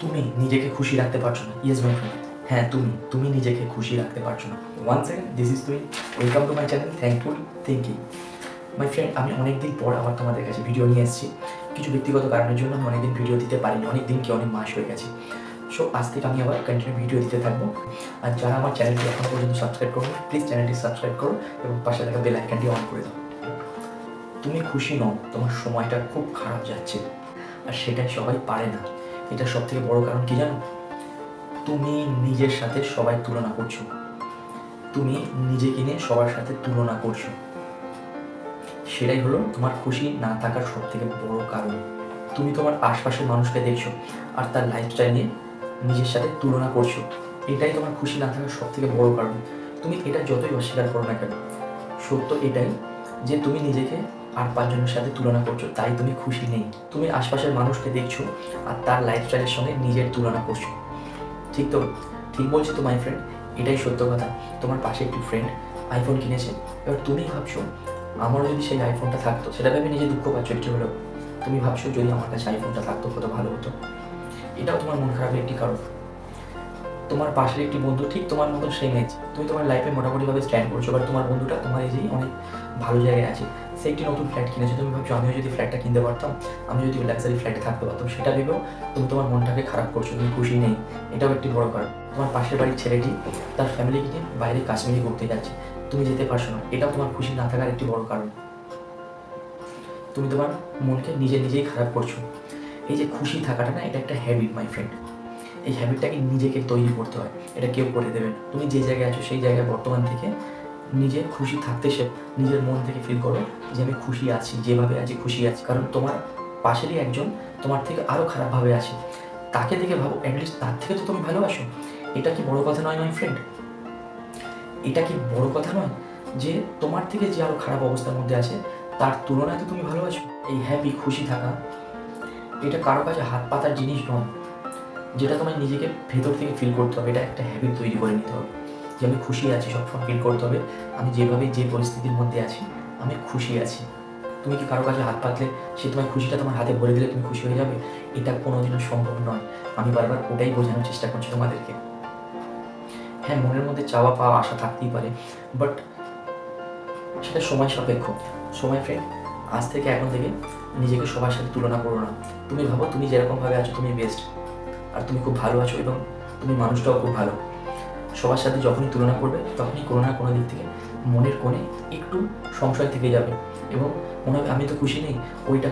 তুমি নিজেকে খুশি রাখতে পারছো না। ইয়েস মাই ফ্রেন্ড, হ্যাঁ তুমি নিজেকে খুশি রাখতে পারছো না। ওয়ান সেকেন্ড, দিস ইজ তুই, welcome to my channel thankful thinking. My friend, আমি অনেকদিন পর আবার তোমাদের কাছে ভিডিও নিয়ে এসেছি। কিছু ব্যক্তিগত কারণের জন্য আমি অনেকদিন ভিডিও দিতে পারিনি, অনেক মাস হয়ে গেছে। সো আজ থেকে আমি আবার কন্টিনিউ ভিডিও দিতে থাকবো। আর যারা আমার চ্যানেলটি এখনও পর্যন্ত সাবস্ক্রাইব করো, প্লিজ চ্যানেলটি সাবস্ক্রাইব করো এবং পাশে থাকা বেল আইকনটি অন করে দাও। তুমি খুশি নও, তোমার সময়টা খুব খারাপ যাচ্ছে, আর সেটাই সবাই পারে না। এটা সব থেকে বড় কারণ কি জানো? তুমি নিজের সাথে সবাই তুলনা করছো, তুমি নিজেকে নিয়ে সবার সাথে তুলনা করছো। সেটাই হলো তোমার খুশি না থাকার সব থেকে বড় কারণ। তুমি তোমার আশপাশের মানুষকে দেখছো আর তার লাইফস্টাইল নিয়ে নিজের সাথে তুলনা করছো, এটাই তোমার খুশি না থাকার সব থেকে বড় কারণ। তুমি এটা যতই অস্বীকার করো না কেন, সত্য এটাই যে তুমি নিজেকে আর পাঁচজনের সাথে তুলনা করছো, তাই তুমি খুশি নেই। তুমি আশপাশের মানুষকে দেখছো আর তার লাইফস্টাইলের সঙ্গে নিজের তুলনা করছো। ঠিক তো? ঠিক বলছি তো মাই ফ্রেন্ড, এটাই সত্য কথা। তোমার পাশে একটি ফ্রেন্ড আইফোন কিনেছে, এবার তুমি ভাবছো আমারও যদি সেই আইফোনটা থাকতো, সেটা ভেবে নিজে দুঃখ পাচ্ছ একটু হলেও। তুমি ভাবছো যদি আমার কাছে আইফোনটা থাকতো কত ভালো হতো। এটাও তোমার মন খারাপের একটি কারণ। তোমার পাশের একটি বন্ধু ঠিক তোমার মতো সেম এজ, তুমি তোমার লাইফে মোটামুটিভাবে স্ট্যান্ড করছো, বাট তোমার বন্ধুটা তোমার এজেই অনেক ভালো জায়গায় আছে। সে একটি নতুন ফ্ল্যাট কিনেছে, তুমি ভাবছো আমিও যদি ফ্ল্যাটটা কিনতে পারতাম, আমি যদি লাক্সারি ফ্ল্যাটে থাকতে পারতাম, সেটা ভেবেও তুমি তোমার মনটাকে খারাপ করছো, তুমি খুশি নেই। এটাও একটি বড় কারণ। তোমার পাশের বাড়ির ছেলেটি তার ফ্যামিলিকে নিয়ে বাইরে কাশ্মীরে ঘুরতে যাচ্ছে, তুমি যেতে পারছো না, এটাও তোমার খুশি না থাকার একটি বড় কারণ। তুমি তোমার মনকে নিজেই খারাপ করছো। এই যে খুশি থাকাটা না, এটা একটা হ্যাবিট মাই ফ্রেন্ড। এই হ্যাবিটটাকে নিজেকে তৈরি করতে হয়, এটা কেউ করে দেবে না। তুমি যে জায়গায় আছো সেই জায়গায় বর্তমান থেকে নিজে খুশি থাকতে নিজের মন থেকে ফিল করো যে আমি খুশি আছি, যেভাবে আছি খুশি আছি। কারণ তোমার পাশেরই একজন তোমার থেকে আরও খারাপভাবে আছে, তাকে দেখে ভাবো অ্যাটলিস্ট তার থেকে তো তুমি ভালোবাসো। এটা কি বড় কথা নয় মাই ফ্রেন্ড? এটা কি বড় কথা নয় যে তোমার থেকে যে আরও খারাপ অবস্থার মধ্যে আছে তার তুলনায় তো তুমি ভালোবাসো? এই হ্যাপি খুশি থাকা এটা কারো কাছে হাত পাতার জিনিস নয়, যেটা তোমার নিজেকে ভেতর থেকে ফিল করতে হবে। এটা একটা হ্যাবিট তৈরি করে নিতে হবে যে আমি খুশি আছি, সবসময় ফিল করতে হবে আমি যেভাবে যে পরিস্থিতির মধ্যে আছি আমি খুশি আছি। তুমি কি কারো কাছে হাত পাতলে সে তোমার খুশিটা তোমার হাতে ভরে দিলে তুমি খুশি হয়ে যাবে? এটা কোনোদিনও সম্ভব নয়। আমি বারবার ওটাই বোঝানোর চেষ্টা করছি তোমাদেরকে। হ্যাঁ, মনের মধ্যে চাওয়া পাওয়া আশা থাকতেই পারে, বাট সেটা সময় সাপেক্ষ। সময় ফ্রেন্ড, আজ থেকে এখন থেকে নিজেকে সবার সাথে তুলনা করো না। তুমি ভাবো তুমি যেরকমভাবে আছো তুমি বেস্ট, আর তুমি খুব ভালো আছো এবং তুমি মানুষটাও খুব ভালো। সবার সাথে যখনই তুলনা করবে তখনই কোনো না কোনো দিক থেকে মনের কোণে একটু সংশয় থেকে যাবে এবং মনে হবে আমি তো খুশি নেই, ওইটা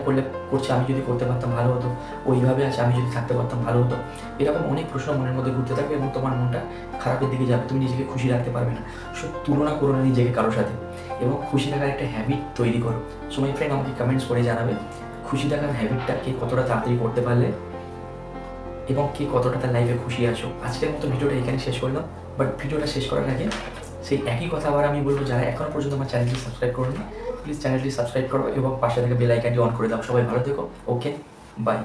করছে আমি যদি করতে পারতাম ভালো হতো, ওইভাবে আছে আমি যদি থাকতে পারতাম ভালো হতো। এরকম অনেক প্রশ্ন মনের মধ্যে ঘুরতে থাকবে এবং তোমার মনটা খারাপের দিকে যাবে, তুমি নিজেকে খুশি রাখতে পারবে না। সো তুলনা করো না নিজেকে কারোর সাথে এবং খুশি থাকার একটা হ্যাবিট তৈরি করো। সো মাই ফ্রেন্ড, আমাকে কমেন্টস করে জানাবে খুশি থাকার হ্যাবিটটা কে কতটা তাড়াতাড়ি করতে পারলে এবং কে কতটা তার লাইফে খুশি আছো। আজকের মতো ভিডিওটা এখানে শেষ করলাম, বাট ভিডিওটা শেষ করার আগে সেই একই কথা আবার আমি বলবো, যারা এখনও পর্যন্ত আমার চ্যানেলটি সাবস্ক্রাইব করোনি প্লিজ চ্যানেলটি সাবস্ক্রাইব করো এবং পাশে থেকে বেল আইকনটি অন করে দাও। সবাই ভালো থেকো, ওকে, বাই।